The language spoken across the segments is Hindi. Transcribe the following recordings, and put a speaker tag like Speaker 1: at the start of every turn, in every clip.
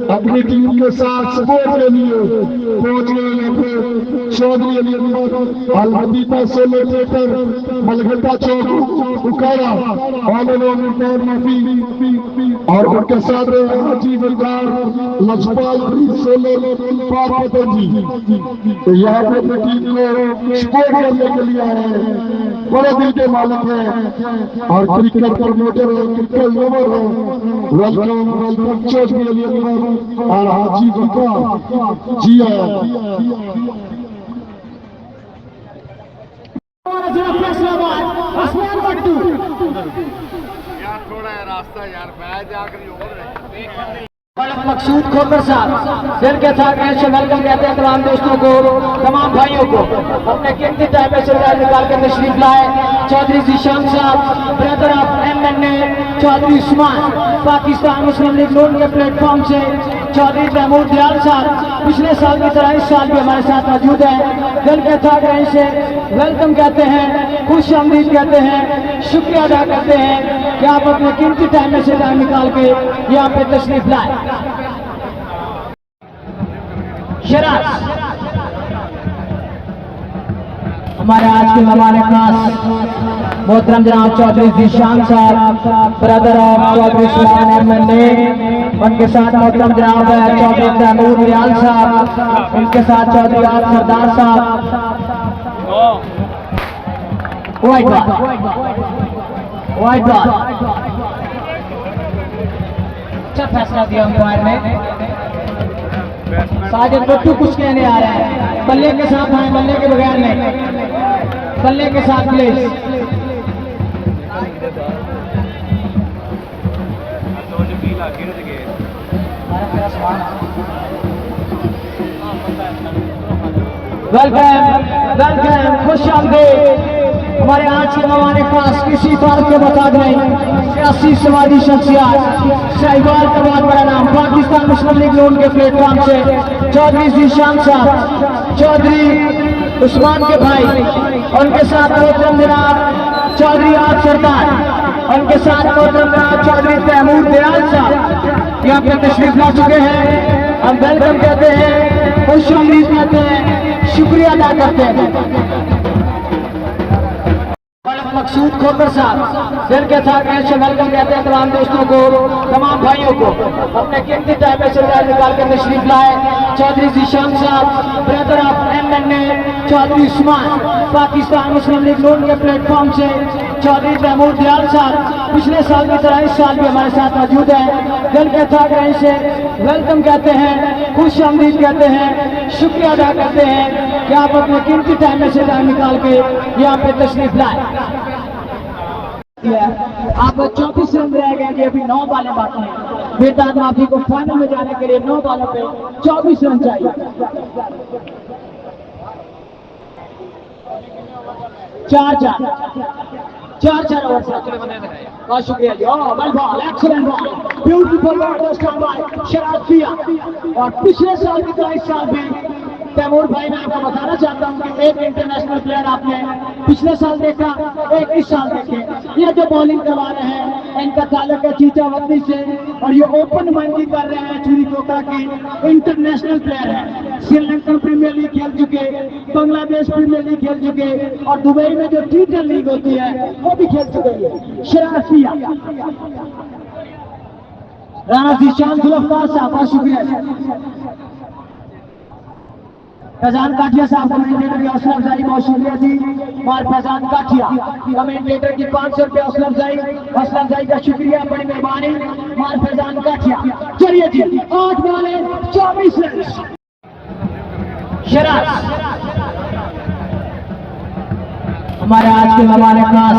Speaker 1: अपनी टीम के साथ सपोर्ट के लिए पहुंच गए चौधरी अली अलहबीबा सेलिब्रेटर मलगटा चौक उकाड़ा और उनके साथ हाजी सरकार लजपाल जी तो यहाँ पे अपनी टीम को सपोर्ट करने के लिए आए हैं। बड़े दिल के मालिक है और क्रिकेट प्रमोटर है, क्रिकेट लवर है। वेलकम चौधरी अली और हाजी सरकार जी आया।
Speaker 2: यार थोड़ा है रास्ता यार मैं जाकर
Speaker 3: मकसूद खोकर साहब दिल के साथ वेलकम कहते हैं तमाम दोस्तों को, तमाम भाइयों को अपने कीमती टाइम में निकाल कर तशरीफ लाए। चौधरी जीशान साहब brother of MNA Chaudhry Usman Pakistan Muslim league Noon के प्लेटफॉर्म से चौधरी तैमूर दयाल साहब पिछले साल की तरह इस साल भी हमारे साथ मौजूद है। दिल के साथ से वेलकम कहते हैं, खुश आमदीद कहते हैं, शुक्रिया अदा करते हैं कि आप अपने कीमती टाइम में से टाइम निकाल के यहाँ पे तशरीफ लाए। शराज हमारे आज के मेहमान खास मोहतरम जनाब चौधरी जीशान साहब brother of Chaudhry Usman MNA, उनके साथ मोहतरम जनाब चौधरी तैमूर दयाल साहब, उनके साथ चौधरी आप सरदार साहब। वाइट बॉल अच्छा फैसला दिया अंपायर ने। साजिद बट्टू कुछ कहने आ रहे हैं, बल्ले के साथ आए, बल्ले के बगैर नहीं, बल्ले के साथ प्लीज। वेलकम वेलकम, खुश आमदीद हमारे आज के मेहमान खास किसी बात के बता दें, सियासी समाजी शख्सियत शाहीवाल का बहुत बड़ा नाम पाकिस्तान मुस्लिम लीग नून के प्लेटफॉर्म से चौधरी जीशान साहब, चौधरी उस्मान के भाई, उनके साथ मोहतरम जनाब चौधरी आप सरदार, उनके साथ मोहतरम जनाब चौधरी तैमूर दयाल साहब यहाँ पे तशरीफ ला चुके हैं। हम वेलकम कहते हैं, खुश आमदीद कहते हैं, शुक्रिया अदा करते हैं। मकसूद खोकर साहब दिल के साथ वेलकम कहते हैं तमाम दोस्तों को, तमाम भाइयों को अपने कीमती टाइम में निकाल कर तशरीफ लाए। चौधरी जीशान साहब brother of MNA Chaudhry Usman Pakistan Muslim league Noon के प्लेटफॉर्म से चौधरी तैमूर दयाल साहब पिछले साल की तरह इस साल भी हमारे साथ मौजूद है। दिल के साथ से वेलकम कहते हैं, खुश आमदीद कहते हैं, शुक्रिया अदा करते हैं कि आप अपने कीमती टाइम में से टाइम निकाल के यहाँ पे तशरीफ लाए। आप 24 रन रह गए कि अभी 9 बालें बाकी हैं। बेताज माफी को फाइनल में जाने के लिए 9 बालों पे 24 रन चाहिए। 4 ओवर से बहुत शुक्रिया जी। Well ball, excellent ball, beautiful ball by Sharafia. और पिछले साल की तरह इस साल भी तैमूर भाई मैं आपको बताना चाहता हूं कि एक इंटरनेशनल प्लेयर आपने पिछले साल देखा, एक इस साल देखे। ये जो बॉलिंग करवा रहे हैं इनका ताल्लुक है चीचावती से और ये ओपन मंडी कर रहे हैं चूरीकोटा की इंटरनेशनल प्लेयर है। श्रीलंकन प्रीमियर लीग खेल चुके, बांग्लादेश प्रीमियर लीग खेल चुके और दुबई में जो टी10 लीग होती है वो भी खेल चुके हैं। शराफिया राणा जीशान जुल्फकार साहब बहुत शुक्रिया। फैजान काठिया साहब कमेंटेटर की हौसला अफजाई बहुत शुक्रिया जी। और फैजान काठिया कमेंटेटर की 500 रुपये हौसला अफजाई का शुक्रिया, बड़ी मेहरबानी। मार फैजान काठिया चलिए जी 8 बॉले 24 रन। शराज हमारे आज के मेहमान खास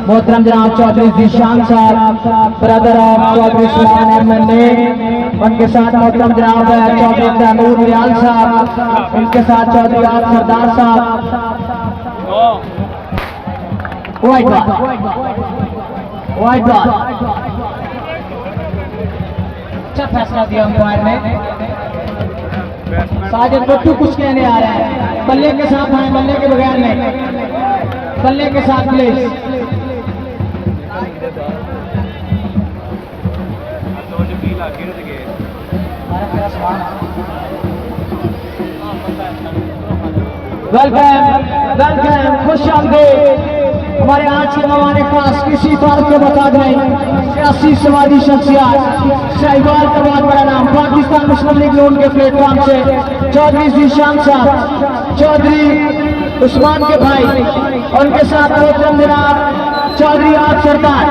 Speaker 3: मोहतरम जनाब चौधरी जीशान साहब brother of Chaudhry Usman MNA, उनके साथ मोहतरम जनाब चौधरी तैमूर दयाल साहब, उनके साथ चौधरी आप सरदार साहब। वाइट बॉल अच्छा फैसला दिया अंपायर ने। साजिद बट्टू कुछ कहने आ रहा है। बल्ले के साथ आए, बल्ले के बगैर नहीं, बल्ले के साथ प्लीज। वेलकम वेलकम, खुश आमदीद हमारे आज के मेहमान खास किसी फारूक के बता दें, सियासी समाजी शख्सियत शाहीवाल का बहुत बड़ा नाम, पाकिस्तान मुस्लिम लीग लोन के प्लेटफॉर्म से चौधरी जीशान साहब, चौधरी उस्मान के भाई, उनके साथ मोहतरम जनाब चौधरी आप सरदार,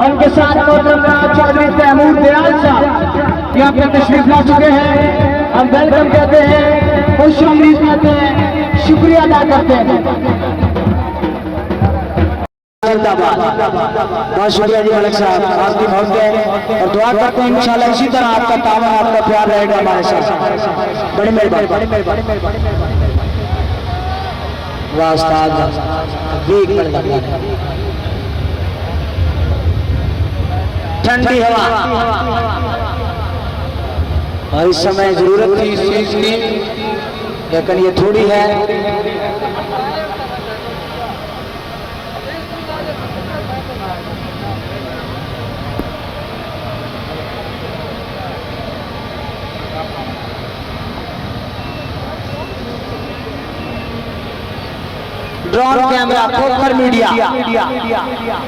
Speaker 3: उनके साथ मोहतरम जनाब चौधरी तैमूर दयाल साहब यहाँ पे तशरीफ ला चुके हैं। हम वेलकम कहते हैं, खुश आमदीद कहते हैं, शुक्रिया अदा करते हैं।
Speaker 4: बहुत शुक्रिया जी मलिक साहब, आपकी बहुत है और दुआ करते हैं इंशाल्लाह इसी तरह आपका तावन आपका प्यार रहेगा हमारे साथ। बड़ी मेहरबानी। वाह उस्ताद, ठंडी हवा और इस समय जरूरत थी इस चीज की, लेकिन ये थोड़ी है। ड्रोन कैमरा खोकर मीडिया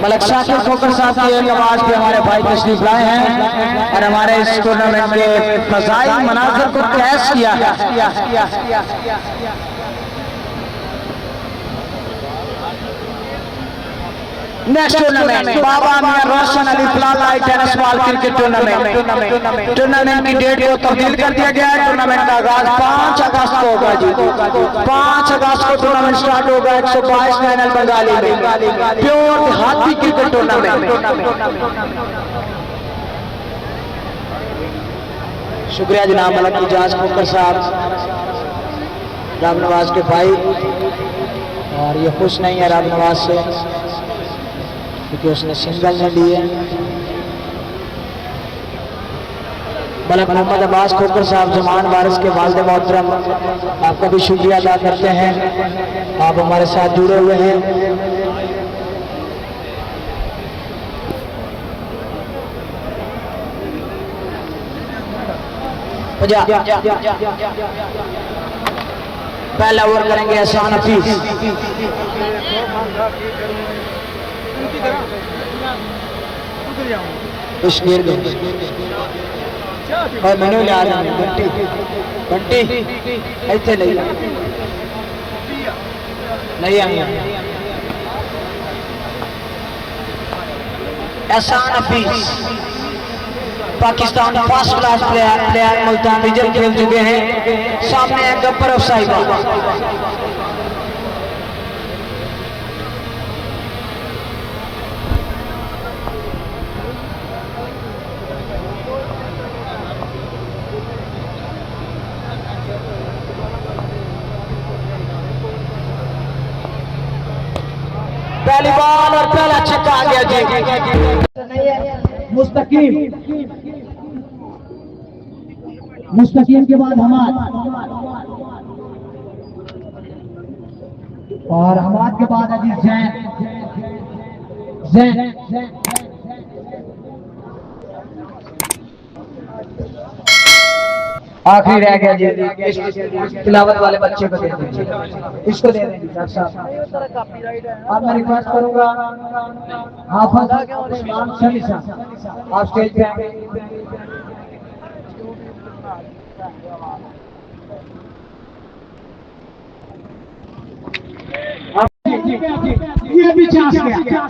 Speaker 4: मलिक शाकिर खोकर साहब की एक आवाज पे हमारे भाई तशरीफ लाए हैं और हमारे इस टूर्नामेंट के फजाइल मनाज़िर को कैश किया है। Next tournament Baba Mian Roshan Ali fly tennis ball cricket tournament की डेट को तब्दील कर दिया गया है। टूर्नामेंट का आगाज 5 अगस्त को होगा जी, 5 अगस्त को टूर्नामेंट स्टार्ट होगा 122 फाइनल बंगाली में, प्योर देहाती क्रिकेट टूर्नामेंट। शुक्रिया जनाब मलिक इजाज खोकर साहब, राम नवाज के भाई, और ये खुश नहीं है राम नवाज से क्योंकि उसने सिंगल नहीं लिए। मलिक मोहम्मद अब्बास खोकर साहब जमान वारिस के वालिद मोहतरम, आपका भी शुक्रिया अदा करते हैं, आप हमारे साथ जुड़े हुए हैं। पहला ओवर करेंगे एहसान हफीज। और मैंने लिया बंटी बंटी ऐसे नहीं आएंगे। एहसान Hafeez Pakistan first class player Multan reserve खेल चुके हैं। सामने है गब्बर ऑफ साहिबा। पहली बॉल और पहला छक्का आ गया जी।
Speaker 3: मुस्तकीम के बाद हमाद, और हमाद के बाद अभी जैन आखिरी रह गया जी। तिलावत वाले बच्चे को दे दीजिए, इसको दे देंगे डॉक्टर साहब। अब मैं रिक्वेस्ट करूंगा हाफिज इमाम शमी साहब, आप स्टेज पे आए। ये भी चांस गया।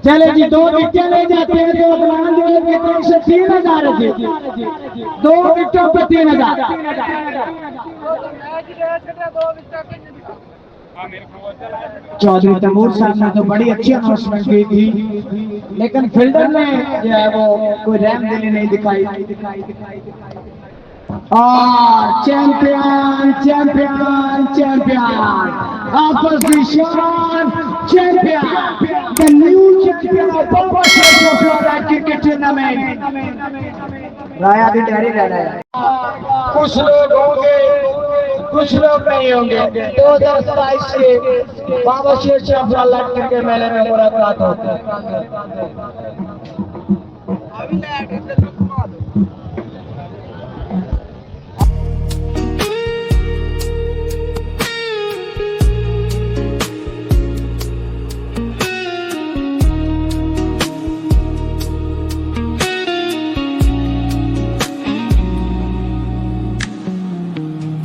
Speaker 3: चले जी, 2 विकेट ले जाते हैं तो अफगान दौलत की तरफ से 3000 है जी, 2 विकेटों पर 3000। चौधरी तैमूर साहब ने तो बड़ी अच्छी अनाउंसमेंट की थी, लेकिन फील्डर ने जो है वो कोई रैम देने नहीं दिखाई। और champion champion champion opposition champion the new champion of Baba Sher fluoride cricket tournament. राया भी तैयारी कर रहा है। कुछ लोग होंगे कुछ लोग नहीं होंगे। 2027 से बाबा शेर फ्लोराइड क्रिकेट मेले में मुलाकात होती है।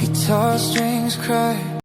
Speaker 5: Guitar strings cry